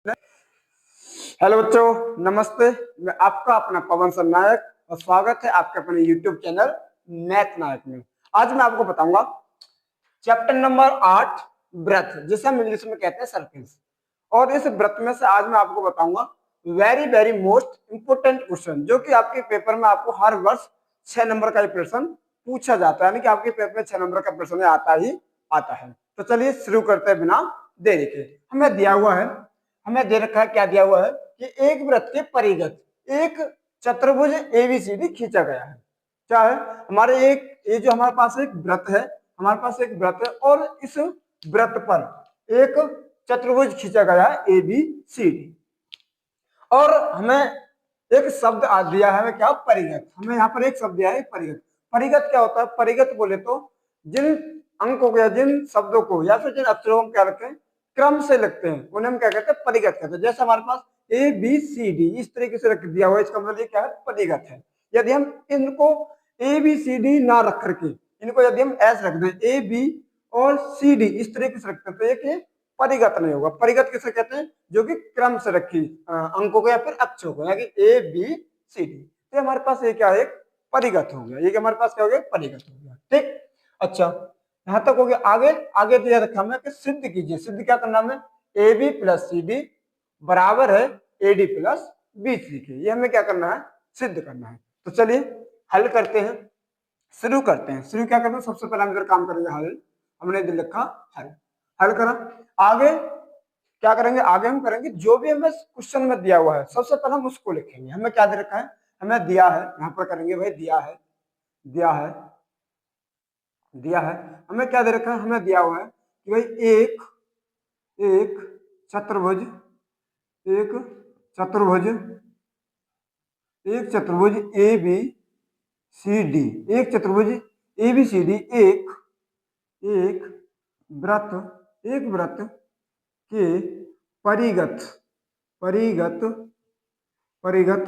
Hello बच्चों, नमस्ते। मैं आपका अपना पवन सर नायक और स्वागत है आपके अपने यूट्यूब चैनल मैथ नायक में। आज मैं आपको बताऊंगा चैप्टर नंबर 8 व्रत, जिसे हम इंग्लिश में कहते हैं सर्कल्स। और इस व्रत में से आज मैं आपको बताऊंगा very very most important question, जो कि आपके पेपर में आपको हर वर्ष 6 नंबर का प्रश्न पूछा जाता है, यानी कि आपके पेपर में 6 नंबर का प्रश्न आता ही आता है। तो चलिए शुरू करते हैं बिना देरी के। हमें दे रखा है, क्या दिया हुआ है कि एक वृत्त के परिगत एक चतुर्भुज एबीसीडी खींचा गया है। क्या है हमारे एक ये जो हमारे पास एक वृत्त है, हमारे पास एक वृत्त है और इस वृत्त पर एक चतुर्भुज खींचा गया है एबीसीडी। और हमें एक शब्द दिया है, हमें क्या, परिगत। हमें यहाँ पर एक शब्द दिया है परिगत। परिगत क्या होता है? परिगत बोले तो जिन अंकों को या जिन शब्दों को या फिर जिन अक्षरों को क्या रखते हैं, क्रम से लिखते हैं, उन्हें हम क्या कहते हैं, परिगत कहते हैं। जैसे हमारे पास ए बी सी डी इस तरीके से रख दिया हुआ है, इसका मतलब ये क्या है, परिगत है। यदि हम इनको ए बी सी डी ना रख करके इनको यदि हम ऐसे रख दें, ए बी और सी डी इस तरीके से रखते हैं, तो एक परिगत नहीं होगा। परिगत किसे कहते हैं? जो कि क्रम से रखी अंकों को या फिर अक्षरों को, यानी ए बी सी डी। तो हमारे पास ये क्या है, एक परिगत हो गया। ये हमारे पास क्या हो गया, परिगत हो गया। ठीक, अच्छा यहां तक हो गया। आगे आगे दिया रखा हमें कि सिद्ध कीजिए। सिद्ध क्या करना हमें? A B plus C D बराबर है A D plus B C के। ये हमें क्या करना है, सिद्ध करना है। तो चलिए हल करते हैं, शुरू करते हैं। शुरू क्या करते हैं, सबसे पहले हम इधर काम करेंगे हल। हमने इधर लिखा हल, हल करा। आगे क्या करेंगे, आगे हम करेंगे जो भी हमें क्वेश्चन में दिया हुआ है, सबसे पहले हम उसको लिखेंगे। हमें क्या दे रखा है, हमें दिया है, यहाँ पर करेंगे भाई दिया है, दिया है, दिया है। हमें क्या दे रखा है, हमें दिया हुआ है कि भाई एक एक चतुर्भुज एक चतुर्भुज एक चतुर्भुज ए बी सी डी, एक चतुर्भुज ए बी सी डी एक एक वृत्त के परिगत परिगत परिगत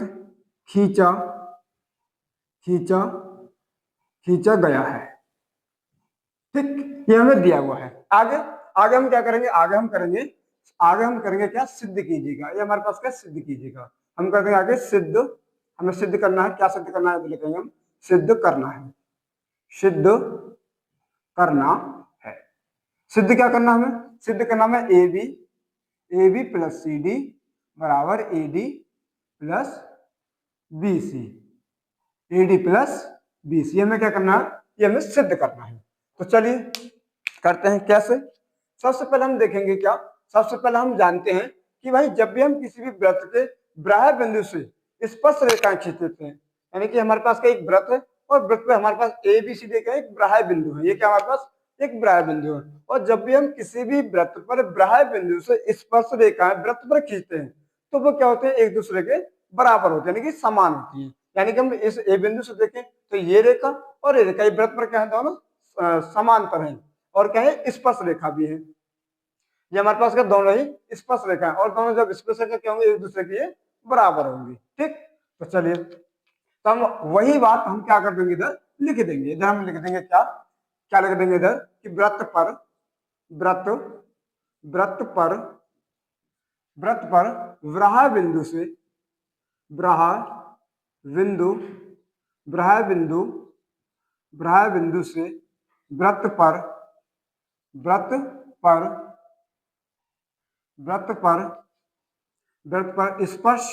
खींचा खींचा खींचा गया है। ठीक, ये हमें दिया हुआ है। आगे आगे हम क्या करेंगे, आगे हम करेंगे क्या, सिद्ध कीजिएगा। ये हमारे पास क्या, सिद्ध कीजिएगा। हम कर देंगे आगे सिद्ध। हमें सिद्ध करना है, क्या सिद्ध करना है, लिखेंगे हम सिद्ध करना है, सिद्ध करना है। सिद्ध क्या करना हमें, सिद्ध करना है A B plus C D बराबर A D plus B C, A D plus B C. हमें क्या करना है, ये हमें सिद्ध करना है। तो चलिए करते हैं कैसे। सबसे पहले हम देखेंगे क्या, सबसे पहले हम जानते हैं कि भाई जब भी हम किसी भी वृत्त के बाह्य बिंदु से स्पर्श रेखाएं खींचते हैं, यानी कि हमारे पास का एक वृत्त है और वृत्त पे हमारे पास ए बी सी डी का एक बाह्य बिंदु है। ये क्या हमारे पास एक बाह्य बिंदु है। और जब भी हम किसी भी वृत्त पर बाह्य बिंदु से स्पर्श रेखाएं वृत्त पर खींचते हैं, तो वो क्या होते हैं, एक दूसरे के बराबर होते हैं, यानी कि समान होती है। यानी कि हम इस ए बिंदु से देखें तो ये रेखा और ये रेखा, वृत्त पर क्या है, दोनों समांतर है। और क्या है, स्पर्श रेखा भी है। ये हमारे पास का दोनों ही स्पर्श रेखा है, और दोनों जब स्पर्श रेखा क्या होंगे, एक दूसरे के बराबर होंगी। ठीक, तो चलिए, तो हम वही बात हम क्या कर देंगे, इधर लिख देंगे। इधर हम लिख देंगे क्या, क्या लिख देंगे इधर कि वृत्त पर वृत्त वृत्त पर वृत्त पर बाह्य बिंदु से बाह्य बिंदु बाह्य बिंदु बाह्य बिंदु से वृत्त पर वृत्त पर वृत्त पर वृत्त पर स्पर्श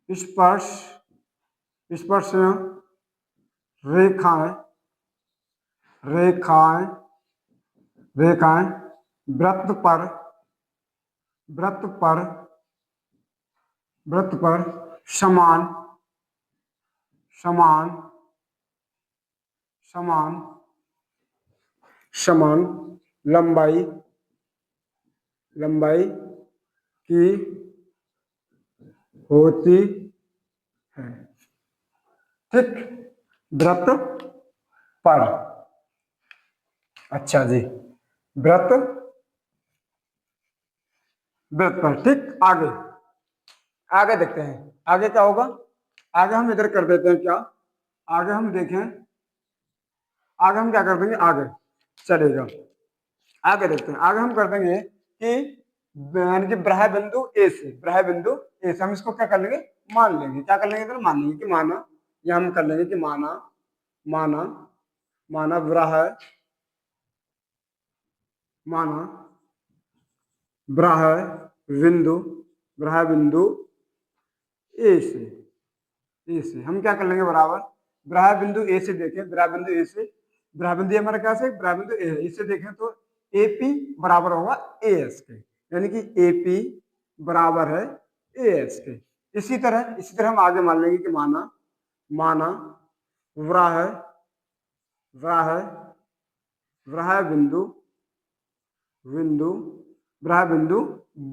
स्पर्श स्पर्श रेखाएं रेखाएं रेखाएं वृत्त पर वृत्त पर वृत्त पर समान समान समान समान लंबाई लंबाई की होती है। ठीक, वृत्त पर। अच्छा जी, वृत्त वृत्त पर। ठीक, आगे आगे देखते हैं आगे क्या होगा। आगे हम इधर कर देते हैं क्या, आगे हम देखें, आगे हम क्या कर देंगे, आगे चलेगा, आगे देखते हैं। आगे हम कर देंगे कि यानी कि ब्राह्य बिंदु ए से, ब्राह्य बिंदु ए से हम इसको क्या कर लेंगे, मान लेंगे। क्या कर लेंगे, तो मान लेंगे कि माना, या हम कर लेंगे कि माना माना माना ब्राह्य, माना ब्राह्य बिंदु, ब्राह्य बिंदु ए से, ए से हम क्या कर लेंगे बराबर, ब्राह्य बिंदु ए से देखें, ब्राह्य बिंदु ए से, ब्राह्य बिंदु हमारा क्या से, ब्राह्य बिंदु ए है, इससे देखें तो एपी बराबर होगा ए एस के, यानी कि एपी बराबर है ए एस के। इसी तरह हम आगे मान लेंगे कि माना माना व्राह्य व्राह्य व्राह्य बिंदु बिंदु ब्राह्य बिंदु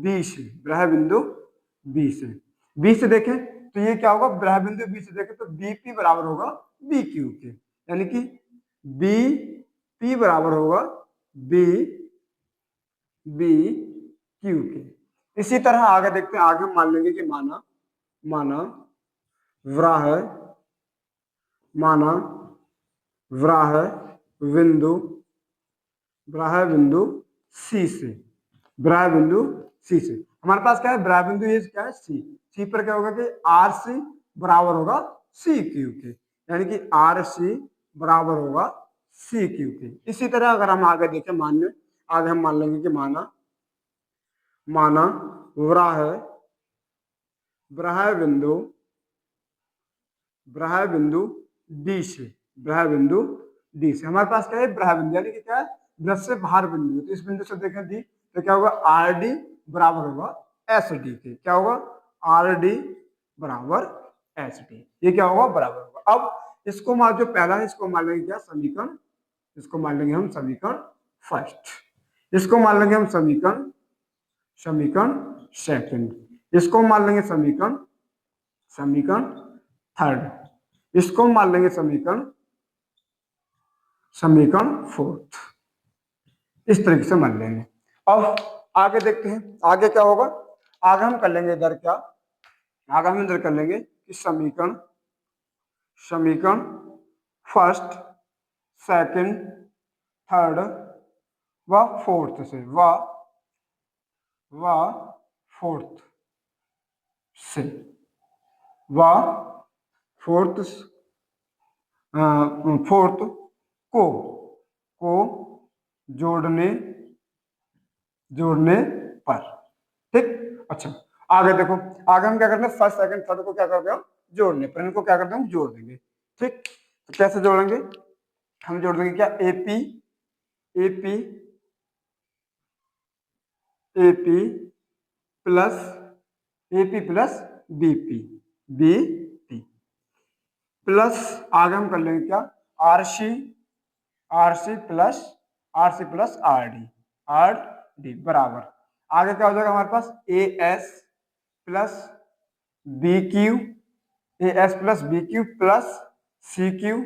बी से, ब्राह्य बिंदु बी से, बी से देखें तो ये क्या होगा, ब्राह्य बिंदु बी से देखें तो बीपी बराबर होगा बी क्यू के, यानी कि बी पी बराबर होगा बी बी क्यू के। इसी तरह आगे देखते हैं, आगे मान लेंगे कि माना माना व्राह्य माना व्राह्य बिंदु ब्राह्य बिंदु सी से, ब्राह्य बिंदु सी से हमारे पास क्या है, ब्राह्य बिंदु ये क्या है सी, सी पर क्या होगा कि आर सी बराबर होगा सी क्यू के, यानी कि आर सी बराबर होगा सी क्यू के। इसी तरह अगर हम आगे देखें, आगे हम मान लेंगे कि माना माना व्राह्य ब्राह्य बिंदु डी से, ब्राह्य बिंदु डी से हमारे पास क्या है, ब्राह्य बिंदु यानी कि क्या है, वृत्त से बाहर बिंदु, तो इस बिंदु से देखें डी, तो क्या होगा, आर डी बराबर होगा एस डी के, क्या होगा, आर डी बराबर एस डी, ये क्या होगा, बराबर होगा। अब इसको मान, जो पहला है इसको मान लेंगे क्या, समीकरण, इसको मान लेंगे हम समीकरण फर्स्ट, इसको मान लेंगे हम समीकरण सेकंड, इसको मान लेंगे समीकरण थर्ड, इसको मान लेंगे समीकरण फोर्थ, इस तरीके से मान लेंगे। अब आगे देखते हैं, आगे क्या होगा, आगे हम कर लेंगे इधर क्या, आगे हम इधर कर लेंगे कि समीकरण फर्स्ट सेकंड थर्ड व फोर्थ से, फोर्थ से फोर्थ को जोड़ने पर, ठीक। अच्छा आगे देखो, आगे हम क्या करते हैं, फर्स्ट सेकंड थर्ड को क्या करते हैं, जोड़ने पर, इनको क्या करते हैं, हम जोड़ देंगे, ठीक। तो कैसे जोड़ेंगे, हम जोड़ देंगे क्या, AP AP AP plus BP BP plus, आगे हम कर लेंगे क्या, आरसी प्लस आरडी बराबर, आगे क्या हो जाएगा हमारे पास, A S plus B Q plus C Q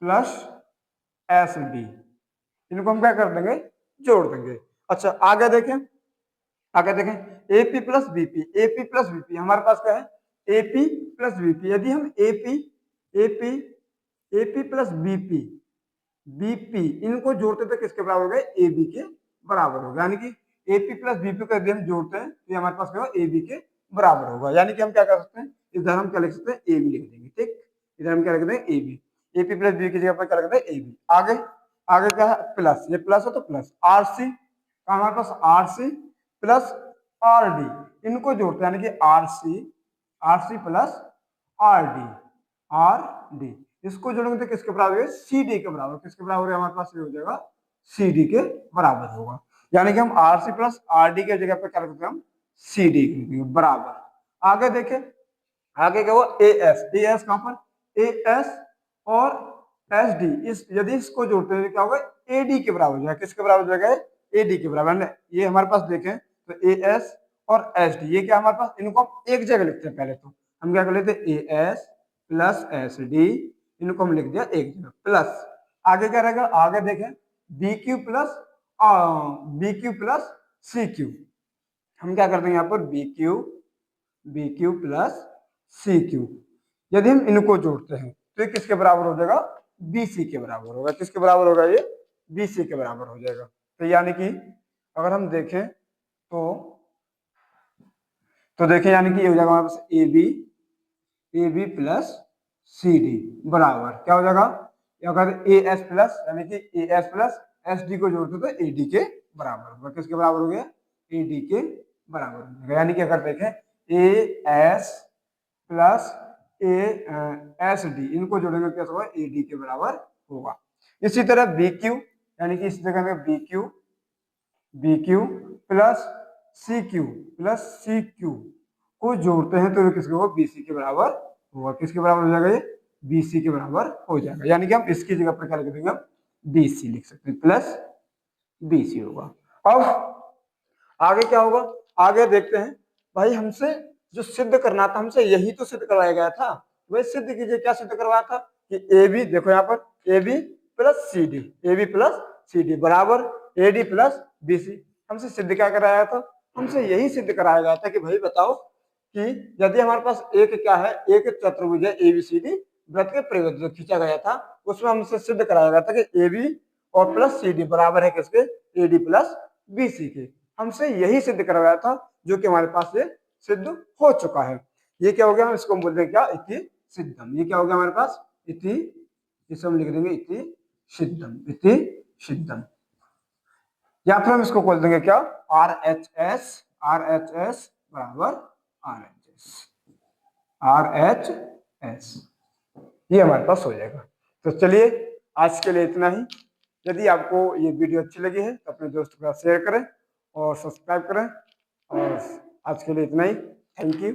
plus S D, इनको हम क्या कर देंगे, जोड़ देंगे। अच्छा आगे देखें एपी प्लस बीपी हमारे पास क्या है, एपी प्लस बीपी, यदि हम एपी प्लस बीपी इनको जोड़ते तो किसके बराबर हो गए, ए बी के बराबर होगा, यानी कि एपी प्लस बीपी को यदि हम जोड़ते हैं तो हमारे पास क्या होगा, ए बी के बराबर होगा, यानी कि हम क्या कर सकते हैं, इधर हम क्या लिख सकते हैं, ए बी लिख देंगे, ठीक। इधर हम क्या लिख देंगे, A B, AP plus B की जगह पर क्या लिख देंगे, ए बी। आगे क्या है, प्लस, ये प्लस है तो प्लस आरसी, हमारे पास आरसी प्लस आर डी, इनको जोड़ते हैं, यानी कि आरसी प्लस आर डी, इसको जोड़ेंगे तो किसके बराबर है, सी डी के बराबर, किसके बराबर है, हमारे पास ये हो जाएगा सी डी के बराबर होगा, यानी कि हम आरसी प्लस आर डी के जगह पर क्या रखते हैं, हम सी डी के बराबर। आगे देखें, आगे क्या हुआ, ए एस कहां पर, ए एस और एस डी, यदि इसको जोड़ते हैं क्या होगा, ए डी के बराबर हो जाएगा, किसके बराबर हो जाएगा, ए डी के बराबर। ये हमारे पास देखें तो ए एस और एस डी, ये क्या हमारे पास, इनको हम एक जगह लिखते हैं, पहले तो हम क्या कर लेते हैं, ए एस प्लस एस डी, इनको हम लिख दिया एक जगह, प्लस आगे क्या रहेगा, आगे देखें B Q plus C Q, हम क्या कर देंगे यहाँ पर, B Q plus C Q, यदि हम इनको जोड़ते हैं तो ये किसके बराबर हो जाएगा, बीसी के बराबर होगा, किसके बराबर होगा, ये बीसी के बराबर हो जाएगा। तो यानी कि अगर हम देखें तो देखिए यानी कि ये हो जाएगा हमारे पास A B plus C D बराबर क्या हो जाएगा, अगर ए एस प्लस यानी कि ए एस प्लस एस डी को जोड़ते तो ए डी के बराबर होगा। किसके बराबर हो गया, ए डी के बराबर हो जाएगा। यानी कि अगर देखें ए S plus A S D इनको जोड़ेंगे कैसे होगा, ए डी के बराबर होगा। इसी तरह बी क्यू यानी कि इस जगह में B Q plus C Q को जोड़ते हैं तो ये किसके होगा, बीसी के बराबर होगा। किसके बराबर हो जाएगा, ये बीसी के बराबर हो जाएगा। यानी कि हम इसकी जगह पर क्या लिख देंगे, हम बीसी लिख सकते हैं, प्लस बीसी होगा। अब आगे क्या होगा, आगे देखते हैं भाई हमसे जो सिद्ध करना था, हमसे यही तो सिद्ध करवाया गया था। वही सिद्ध कीजिए, क्या सिद्ध करवाया था कि ए बी, देखो यहाँ पर A B plus C D बराबर A D plus B C. हमसे सिद्ध क्या कराया था, हमसे यही सिद्ध कराया गया था कि भाई बताओ कि यदि हमारे पास एक क्या है, एक चतुर्भुज है एबीसीडी वृत्त के परिवर्त जो खींचा गया था, उसमें हमसे सिद्ध कराया गया था कि ए बी और प्लस सी डी बराबर है किसके, A D plus B C के। हमसे यही सिद्ध करवाया था जो कि हमारे पास ये सिद्ध हो चुका है। ये क्या हो गया, हम इसको हम बोलते हैं क्या, इति सिद्धम। ये क्या हो गया हमारे पास, इति, इसे हम लिख देंगे इति सिद्धम। या फिर हम इसको बोल देंगे क्या, आर एच एस बराबर आर एच एस, ये हमारे पास हो जाएगा। तो चलिए आज के लिए इतना ही। यदि आपको ये वीडियो अच्छी लगी है तो अपने दोस्तों के साथ शेयर करें और सब्सक्राइब करें। और आज के लिए इतना ही। Thank you.